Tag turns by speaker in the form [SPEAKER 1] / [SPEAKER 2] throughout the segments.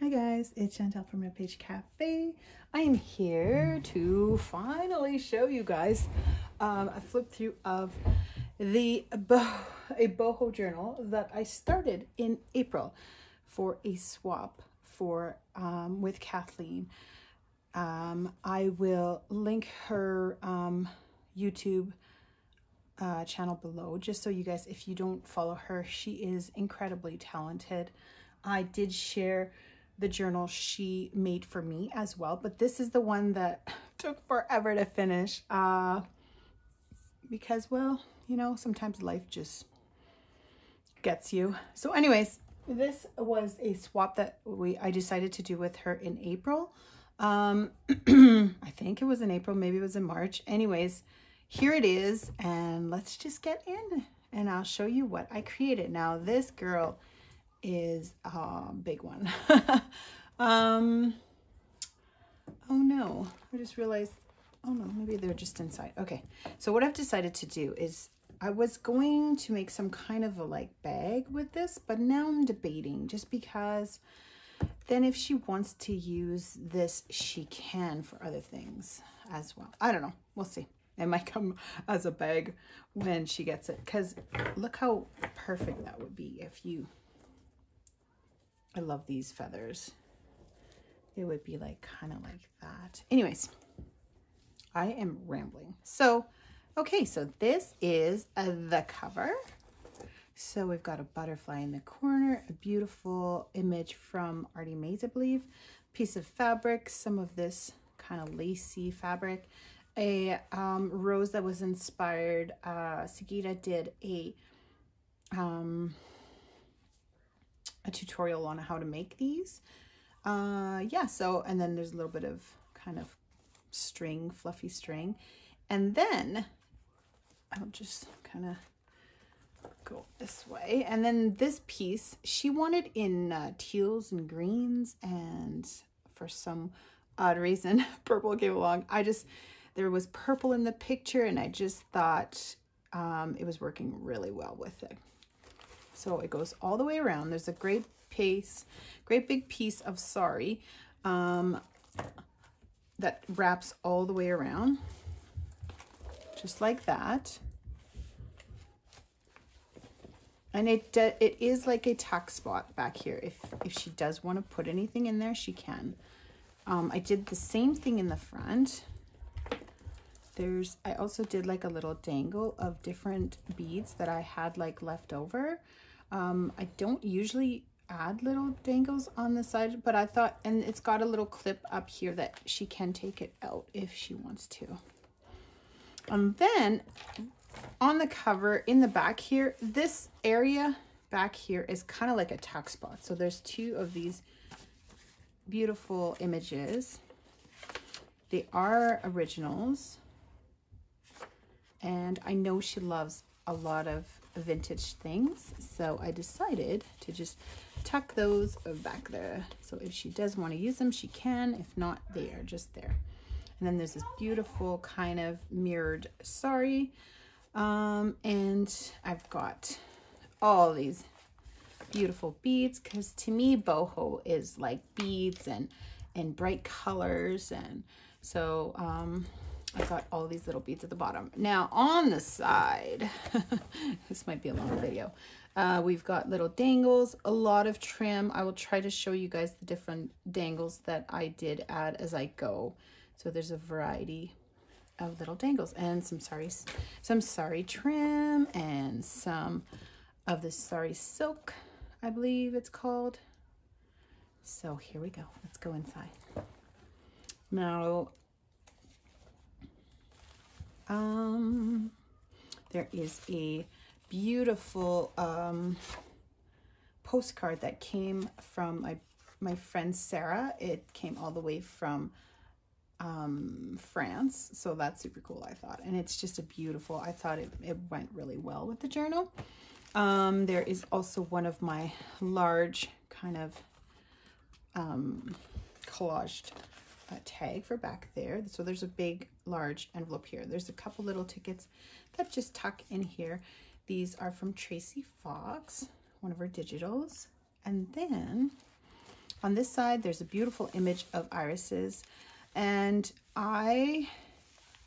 [SPEAKER 1] Hi guys, it's Chantel from Red Page Cafe. I am here to finally show you guys a flip through of a boho journal that I started in April for a swap for with Kathleen. I will link her YouTube channel below, just so you guys, if you don't follow her, she is incredibly talented. I did share the journal she made for me as well, but this is the one that took forever to finish because, well, you know, sometimes life just gets you. So anyways, this was a swap that I decided to do with her in April. I think it was in April, maybe it was in March. Anyways, here it is, and let's just get in and I'll show you what I created. Now this girl is a big one. Oh no, I just realized, oh no, maybe they're just inside. Okay, so what I've decided to do is I was going to make some kind of a like bag with this, but now I'm debating, just because then if she wants to use this, she can for other things as well. I don't know, we'll see. It might come as a bag when she gets it, because look how perfect that would be if you, I love these feathers. It would be like kind of like that. Anyways, I am rambling. So, okay, so this is the cover. So we've got a butterfly in the corner, a beautiful image from Artie Mays, I believe, piece of fabric, some of this kind of lacy fabric, a rose that was inspired. Sagita did a tutorial on how to make these. Yeah, so, and then there's a little bit of kind of string, fluffy string. And then I'll just kind of go this way. And then this piece, she wanted in teals and greens, and for some odd reason, purple came along. There was purple in the picture, and I just thought it was working really well with it. So it goes all the way around. There's a great big piece of sari that wraps all the way around, just like that. And it is like a tuck spot back here. If she does want to put anything in there, she can. I did the same thing in the front. I also did like a little dangle of different beads that I had like left over. I don't usually add little dangles on the side, but I thought, and it's got a little clip up here that she can take it out if she wants to. And then on the cover in the back here, this area back here is kind of like a tuck spot. So there's two of these beautiful images. They are originals, and I know she loves a lot of vintage things, so I decided to just tuck those back there. So if she does want to use them, she can. If not, they are just there. And then there's this beautiful kind of mirrored sari, and I've got all these beautiful beads, because to me boho is like beads and bright colors, and so I got all these little beads at the bottom. Now on the side, this might be a long video, we've got little dangles, a lot of trim. I will try to show you guys the different dangles that I did add as I go. So there's a variety of little dangles, and some sari trim, and some of the sari silk, I believe it's called. So here we go. Let's go inside. Now, there is a beautiful postcard that came from my friend Sarah. It came all the way from France, so that's super cool, I thought. And it's just a beautiful, I thought it went really well with the journal. There is also one of my large kind of collaged tag for back there. So there's a big large envelope here. There's a couple little tickets that just tuck in here. These are from Tracy Fox, one of her digitals. And then on this side, there's a beautiful image of irises. And I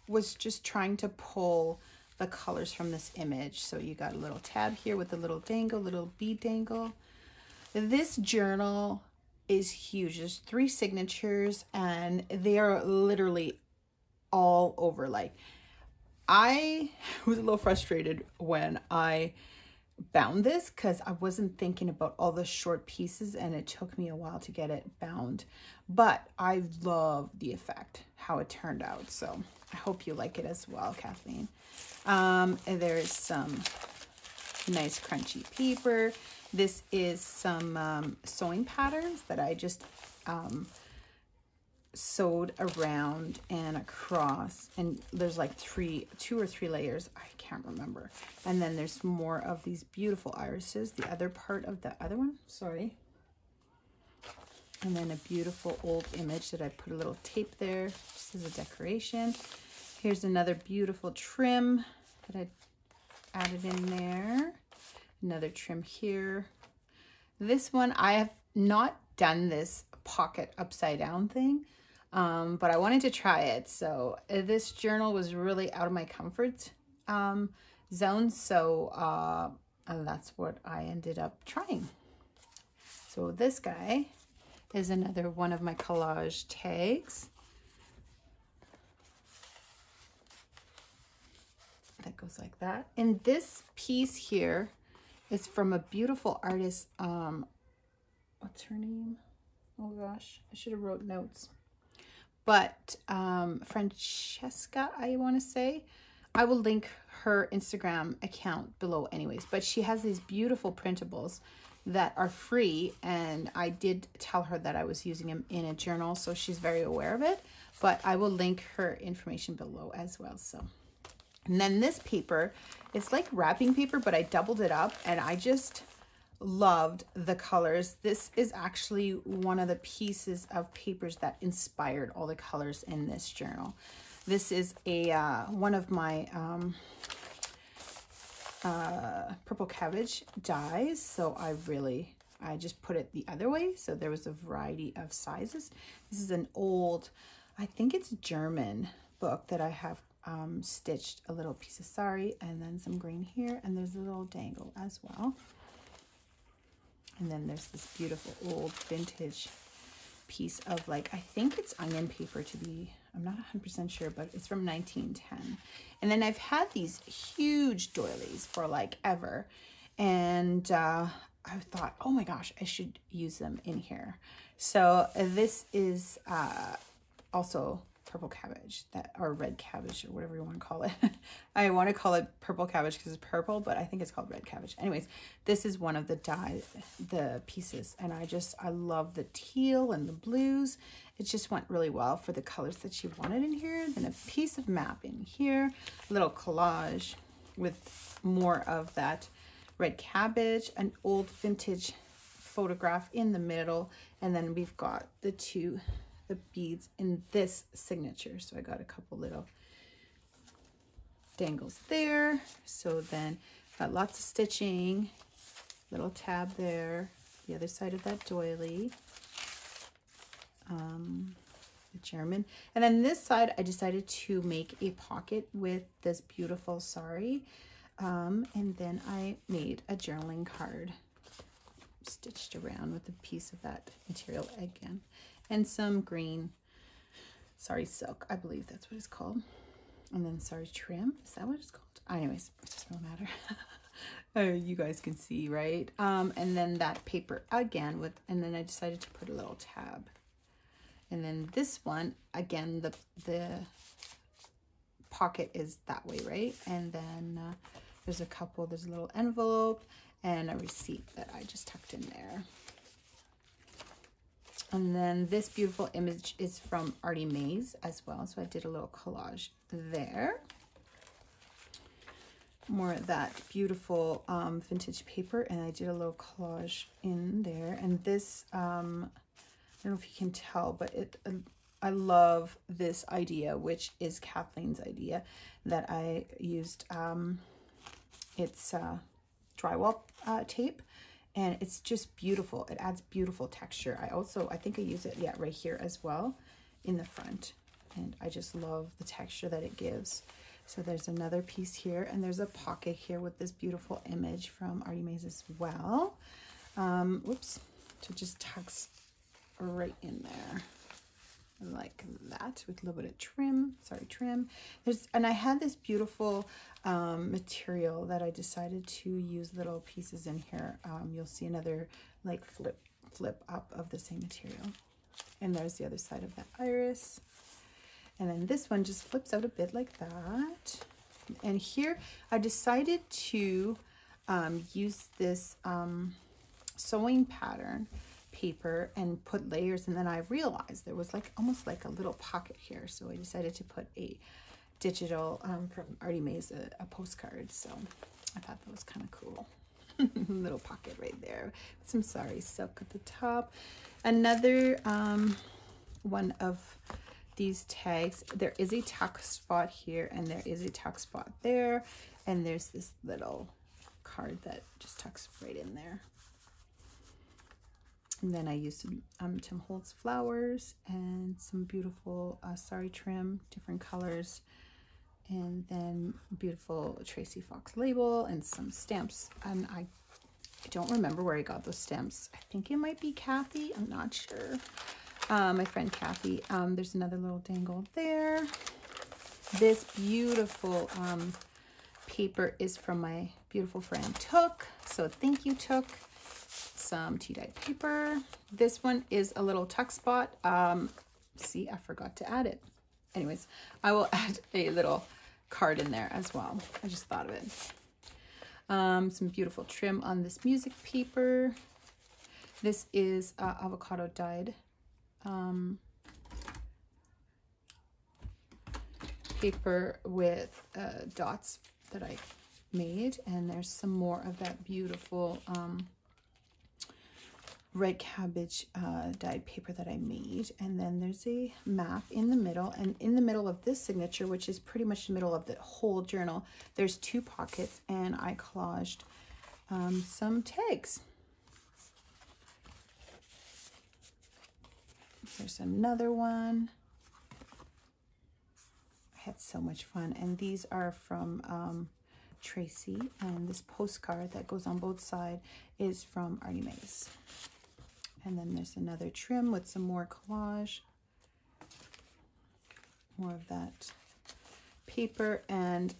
[SPEAKER 1] was just trying to pull the colors from this image. So you got a little tab here with a little dangle, little bead dangle. This journal is huge. There's 3 signatures and they are literally all over. Like, I was a little frustrated when I bound this because I wasn't thinking about all the short pieces and it took me a while to get it bound. But I love the effect, how it turned out. So I hope you like it as well, Kathleen. And there's some nice crunchy paper. This is some sewing patterns that I just sewed around and across, and there's like 2 or 3 layers, I can't remember. And then there's more of these beautiful irises, the other part of the other one, sorry. And then a beautiful old image that I put a little tape there just as a decoration. Here's another beautiful trim that I added in there. Another trim here. This one, I have not done this pocket upside down thing, but I wanted to try it. So this journal was really out of my comfort zone. So and that's what I ended up trying. So this guy is another one of my collage tags. That goes like that. And this piece here is from a beautiful artist. What's her name? Oh gosh, I should have wrote notes. But Francesca, I want to say. I will link her Instagram account below anyways. But she has these beautiful printables that are free. And I did tell her that I was using them in a journal. So she's very aware of it. But I will link her information below as well. So. And then this paper, it's like wrapping paper, but I doubled it up and I just loved the colors. This is actually one of the pieces of papers that inspired all the colors in this journal. This is a one of my purple cabbage dies. So I just put it the other way. So there was a variety of sizes. This is an old, I think it's German book that I have stitched a little piece of sari and then some green here, and there's a little dangle as well. And then there's this beautiful old vintage piece of, like, I think it's onion paper to be, I'm not 100% sure, but it's from 1910. And then I've had these huge doilies for like ever, and I thought, oh my gosh, I should use them in here. So this is also purple cabbage, or red cabbage, or whatever you want to call it. I want to call it purple cabbage because it's purple, but I think it's called red cabbage. Anyways, this is one of the pieces, and I love the teal and the blues. It just went really well for the colors that she wanted in here. Then a piece of map in here, a little collage with more of that red cabbage, an old vintage photograph in the middle, and then we've got the beads in this signature. So I got a couple little dangles there. So then got lots of stitching, little tab there, the other side of that doily, the German. And then this side, I decided to make a pocket with this beautiful sari. And then I made a journaling card stitched around with a piece of that material again. And some green sari silk, I believe that's what it's called. And then sari trim, is that what it's called? Anyways, it doesn't really matter. You guys can see, right? And then that paper again and then I decided to put a little tab. And then this one, again, the pocket is that way, right? And then there's a little envelope and a receipt that I just tucked in there. And then this beautiful image is from Artie Mays as well. So I did a little collage there. More of that beautiful vintage paper. And I did a little collage in there. And this, I don't know if you can tell, but I love this idea, which is Kathleen's idea that I used. It's drywall tape. and it's just beautiful. It adds beautiful texture. I think I use it, yeah, right here as well in the front. And I just love the texture that it gives. So there's another piece here, and there's a pocket here with this beautiful image from Artie Mays as well. Whoops, so it just tucks right in there like that with a little bit of trim. And I had this beautiful material that I decided to use little pieces in here. You'll see another like flip up of the same material. And there's the other side of that iris. And then this one just flips out a bit like that. And here I decided to use this sewing pattern paper and put layers, and then I realized there was like almost like a little pocket here. So I decided to put a digital from Artie Mays, a postcard. So I thought that was kind of cool. Little pocket right there with some sari silk at the top. Another one of these tags, there is a tuck spot here and there is a tuck spot there, and there's this little card that just tucks right in there. And then I used some Tim Holtz flowers and some beautiful sari trim, different colors, and then beautiful Tracy Fox label and some stamps. And I don't remember where I got those stamps. I think it might be Kathy, I'm not sure. My friend Kathy. There's another little dangle there. This beautiful paper is from my beautiful friend Took. So thank you, Took. Some tea-dyed paper. This one is a little tuck spot. See, I forgot to add it. Anyways, I will add a little card in there as well. I just thought of it. Some beautiful trim on this music paper. This is avocado dyed paper with dots that I made, and there's some more of that beautiful red cabbage dyed paper that I made. And then there's a map in the middle, and in the middle of this signature, which is pretty much the middle of the whole journal, there's two pockets, and I collaged some tags. There's another one. I had so much fun, and these are from Tracy, and this postcard that goes on both sides is from Artie Mays. And then there's another trim with some more collage, more of that paper, and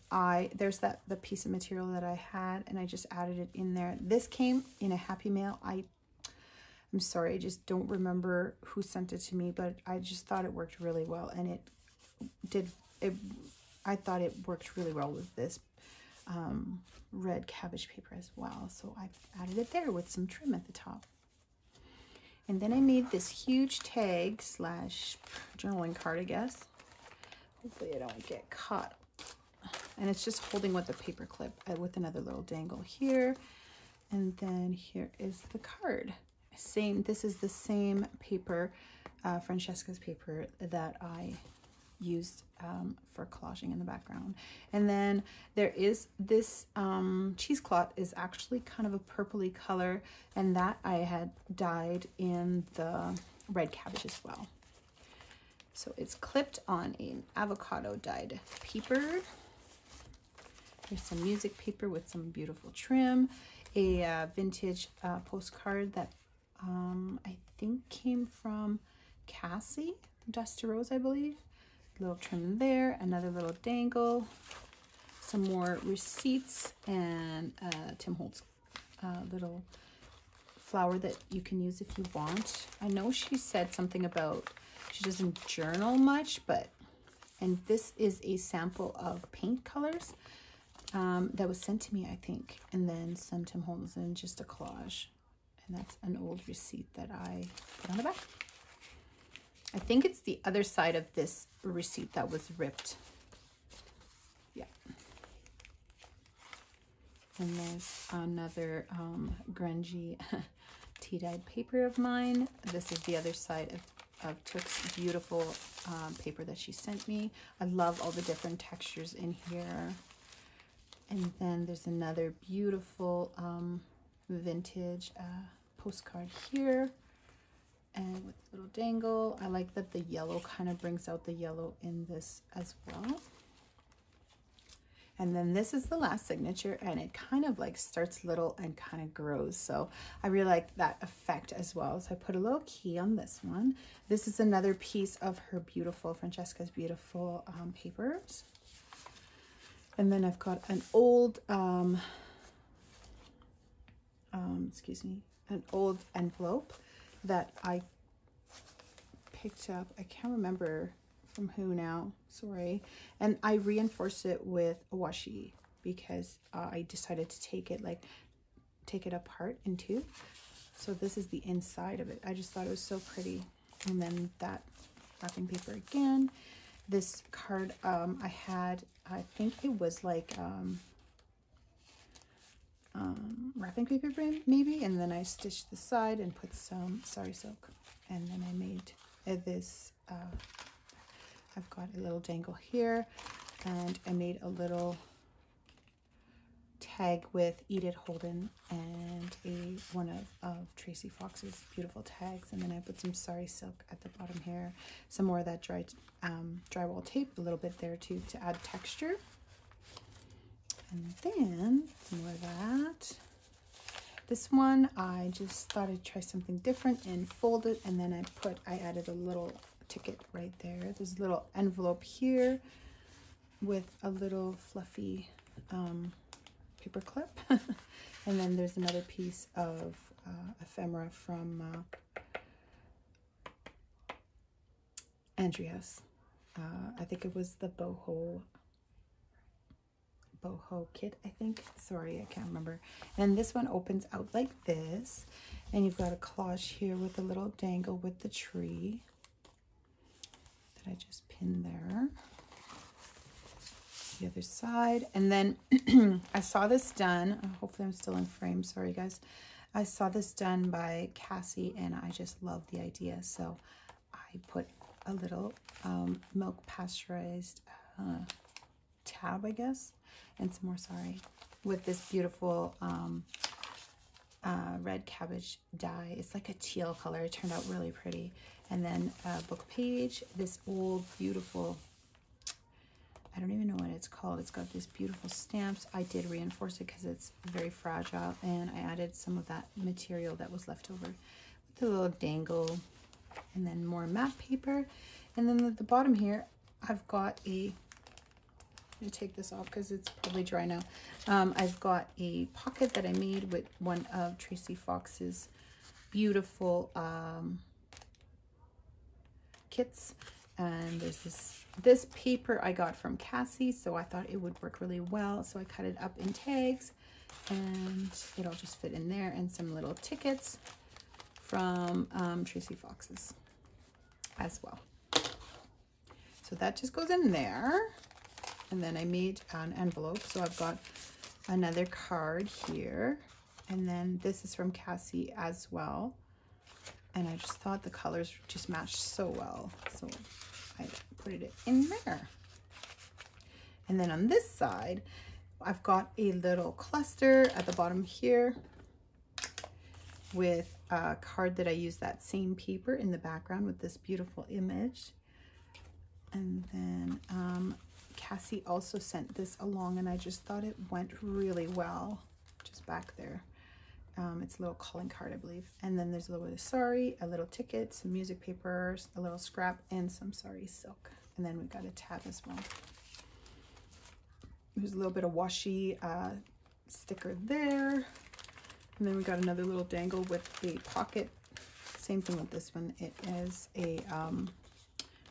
[SPEAKER 1] there's the piece of material that I had, and I just added it in there. This came in a Happy Mail. I'm sorry, I just don't remember who sent it to me, but I just thought it worked really well, and I thought it worked really well with this red cabbage paper as well. So I added it there with some trim at the top. And then I made this huge tag slash journaling card, I guess. Hopefully I don't get caught. And it's just holding with a paper clip with another little dangle here. And then here is the card. This is the same paper, Francesca's paper, that I used for collaging in the background. And then there is this cheesecloth is actually kind of a purpley color, and that I had dyed in the red cabbage as well. So it's clipped on an avocado dyed paper. There's some music paper with some beautiful trim, a vintage postcard that I think came from Cassie, Dusty Rose, I believe. Little trim there, another little dangle, some more receipts, and Tim Holtz little flower that you can use if you want. I know she said something about she doesn't journal much, and this is a sample of paint colors that was sent to me, I think, and then some Tim Holtz and just a collage. And that's an old receipt that I put on the back. I think it's the other side of this receipt that was ripped. Yeah. And there's another grungy tea-dyed paper of mine. This is the other side of Took's beautiful paper that she sent me. I love all the different textures in here. And then there's another beautiful vintage postcard here, and with a little dangle. I like that the yellow kind of brings out the yellow in this as well. And then this is the last signature, and it kind of like starts little and kind of grows. So I really like that effect as well. So I put a little key on this one. This is another piece of her beautiful, Francesca's beautiful papers. And then I've got an old, excuse me, an old envelope that I picked up. I can't remember from who now, sorry. And I reinforced it with a washi because I decided to take it apart in two. So this is the inside of it. I just thought it was so pretty. And then that wrapping paper again. This card I had, I think it was like wrapping paper maybe, and then I stitched the side and put some sari silk, and then I made this I've got a little dangle here, and I made a little tag with Edith Holden and one of Tracy Fox's beautiful tags. And then I put some sari silk at the bottom here, some more of that drywall tape, a little bit there too to add texture. And then some more of that. This one I just thought I'd try something different and fold it, and then I added a little ticket right there. There's a little envelope here with a little fluffy paper clip. And then there's another piece of ephemera from Andreas. I think it was the boho kit, I think. Sorry, I can't remember. And this one opens out like this, and you've got a collage here with a little dangle with the tree that I just pinned there. The other side. And then I saw this done, hopefully I'm still in frame, sorry guys. I saw this done by Cassie, and I just love the idea, so I put a little milk pasteurized tab, I guess, and some more sari with this beautiful red cabbage dye. It's like a teal color. It turned out really pretty. And then a book page, this old beautiful, I don't even know what it's called. It's got these beautiful stamps. I did reinforce it because it's very fragile, and I added some of that material that was left over with a little dangle, and then more matte paper. And then at the bottom here, I've got I'm gonna take this off because it's probably dry now. I've got a pocket that I made with one of Tracy Fox's beautiful kits, and there's this paper I got from Cassie, so I thought it would work really well, so I cut it up in tags and it'll just fit in there, and some little tickets from Tracy Fox's as well. So that just goes in there. And then I made an envelope, so I've got another card here, and then this is from Cassie as well, and I just thought the colors just matched so well, so I put it in there. And then on this side, I've got a little cluster at the bottom here with a card that I used that same paper in the background with this beautiful image. And then Cassie also sent this along, and I just thought it went really well just back there. It's a little calling card, I believe. And then there's a little bit of sari, a little ticket, some music papers, a little scrap, and some sari silk. And then we've got a tab as well. There's a little bit of washi sticker there. And then we got another little dangle with a pocket. Same thing with this one. It is a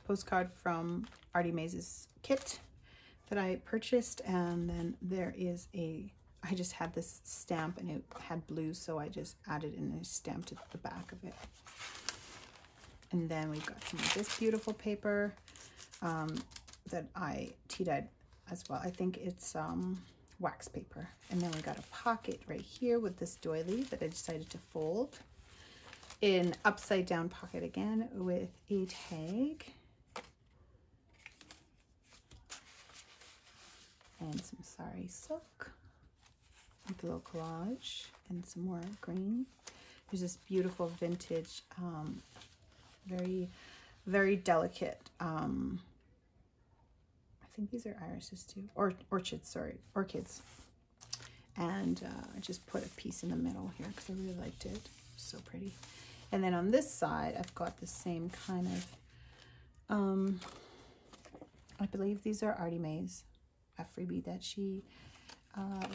[SPEAKER 1] postcard from Artie Mays' kit that I purchased, and then there is I just had this stamp and it had blue, so I just added in and stamped it at the back of it. And then we've got some of this beautiful paper that I tea-dyed as well. I think it's wax paper. And then we got a pocket right here with this doily that I decided to fold. An upside down pocket again with a tag. And some sari silk. with a little collage and some more green. There's this beautiful vintage, very, very delicate, I think these are irises too, or orchids, sorry, orchids. And I just put a piece in the middle here because I really liked it. So pretty. And then on this side, I've got the same kind of, I believe these are Artie Mae's, a freebie that she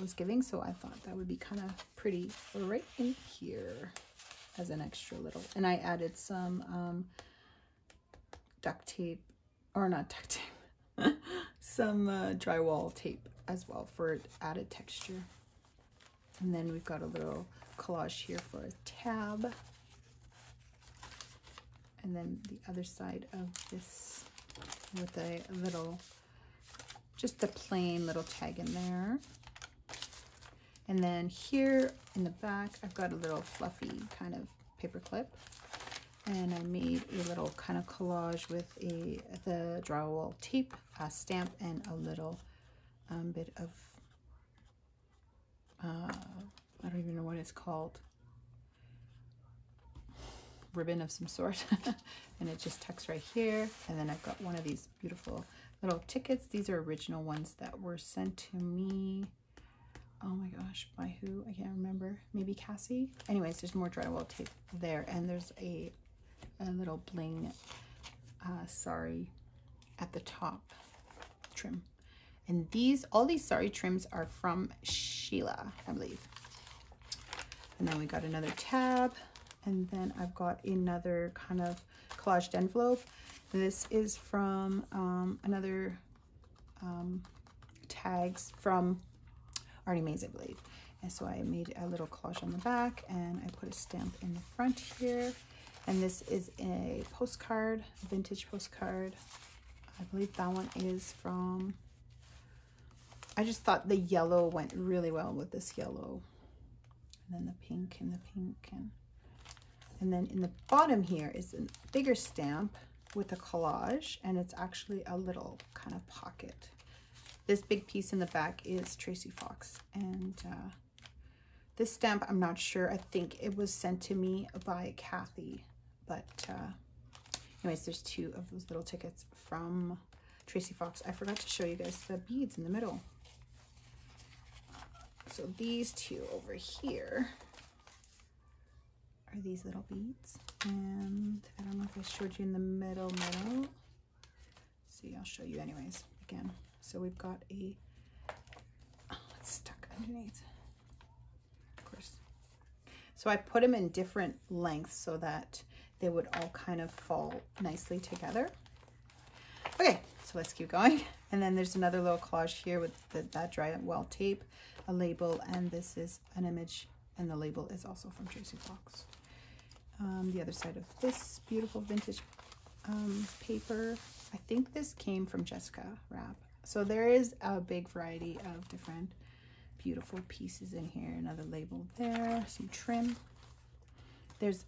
[SPEAKER 1] was giving. So I thought that would be kind of pretty right in here as an extra little. And I added some duct tape, or not duct tape, some drywall tape as well for added texture. And then we've got a little collage here for a tab. And then the other side of this with a little, just a plain little tag in there. And then here in the back, I've got a little fluffy kind of paper clip. And I made a little kind of collage with the drywall tape, a stamp, and a little bit of, I don't even know what it's called, ribbon of some sort. And it just tucks right here. And then I've got one of these beautiful little tickets. These are original ones that were sent to me, oh my gosh, by who? I can't remember. Maybe Cassie? Anyways, there's more drywall tape there. And there's a little bling sari at the top trim. And all these sari trims are from Sheila, I believe. And then we got another tab. And then I've got another kind of collaged envelope. This is from another tags from Artie Mae's, I believe. And so I made a little collage on the back, and I put a stamp in the front here. And this is a postcard, a vintage postcard. I believe that one is from, I just thought the yellow went really well with this yellow. And then the pink and the pink. And then in the bottom here is a bigger stamp with a collage, and it's actually a little kind of pocket. This big piece in the back is Tracy Fox. And this stamp, I'm not sure. I think it was sent to me by Kathy. But anyways, there's two of those little tickets from Tracy Fox. I forgot to show you guys the beads in the middle. So these two over here are these little beads. And I don't know if I showed you in the middle. See, I'll show you anyways again. So we've got a, oh, it's stuck underneath, of course. So I put them in different lengths so that they would all kind of fall nicely together. Okay, so let's keep going. And then there's another little collage here with that drywall tape, a label, and this is an image, and the label is also from Tracy Fox. The other side of this beautiful vintage paper, I think this came from Jessica Wrap. So there is a big variety of different beautiful pieces in here. Another label there, some trim.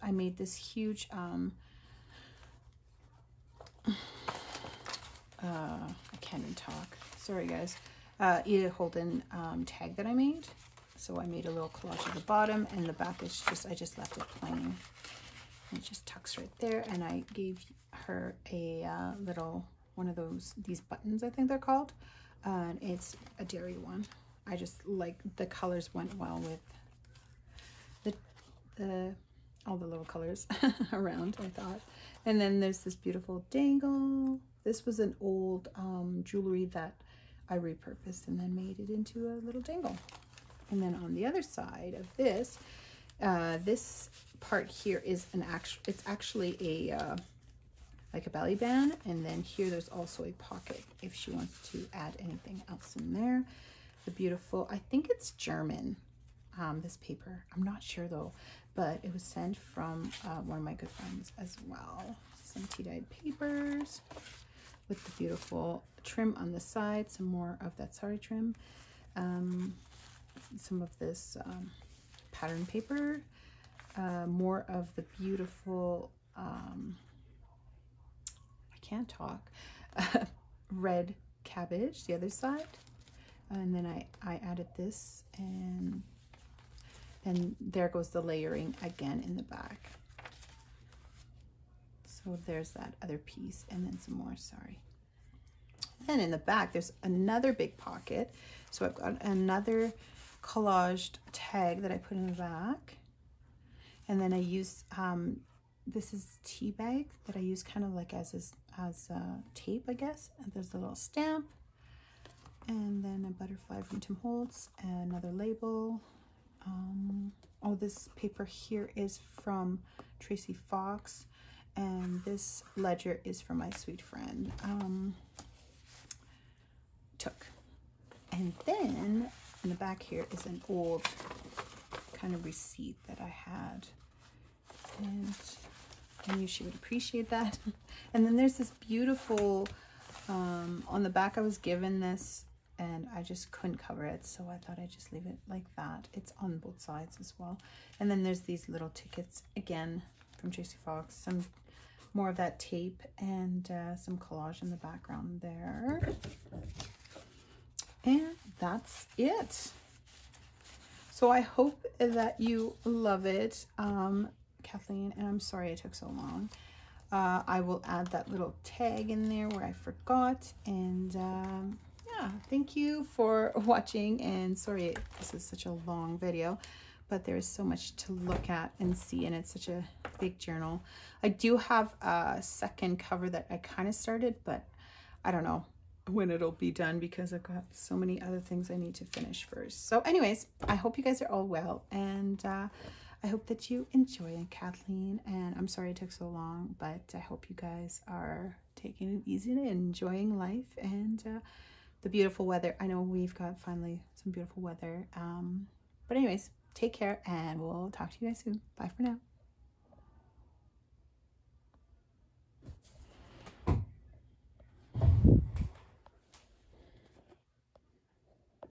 [SPEAKER 1] I made this huge I can't even talk, sorry guys, Edith Holden tag that I made. So I made a little collage at the bottom, and the back is just, I just left it plain. And it just tucks right there, and I gave her a little one of these buttons, I think they're called, and it's a dairy one. I just like the colors went well with all the little colors around, I thought. And then there's this beautiful dangle. This was an old jewelry that I repurposed and then made it into a little dangle. And then on the other side of this, this part here is it's actually a like a belly band, and then here there's also a pocket if she wants to add anything else in there. The beautiful, I think it's German, this paper, I'm not sure though, but it was sent from one of my good friends as well. Some tea-dyed papers with the beautiful trim on the side, some more of that sari trim, some of this pattern paper, more of the beautiful I can't talk, red cabbage, the other side, And then I added this, and there goes the layering again in the back. So there's that other piece, and then some more, sorry. And in the back, there's another big pocket. So I've got another collaged tag that I put in the back. And then I use, this is tea bag that I use kind of like as tape, I guess. And there's a little stamp. And then a butterfly from Tim Holtz, and another label. Oh, this paper here is from Tracy Fox. And this ledger is from my sweet friend, Took. And then in the back here is an old kind of receipt that I had, and I knew she would appreciate that. And then there's this beautiful, on the back I was given this, and I just couldn't cover it, so I thought I'd just leave it like that. It's on both sides as well. And then there's these little tickets, again, from Tracy Fox, some more of that tape, and some collage in the background there. And that's it. So I hope that you love it, Kathleen, and I'm sorry it took so long. I will add that little tag in there where I forgot, and yeah, thank you for watching, and sorry this is such a long video, but there is so much to look at and see, and it's such a big journal. I do have a second cover that I kind of started, but I don't know when it'll be done because I've got so many other things I need to finish first. So anyways, I hope you guys are all well, and I hope that you enjoy it, Kathleen, and I'm sorry it took so long, but I hope you guys are taking it easy and enjoying life, and the beautiful weather. I know we've got finally some beautiful weather, but anyways, take care, and we'll talk to you guys soon. Bye for now.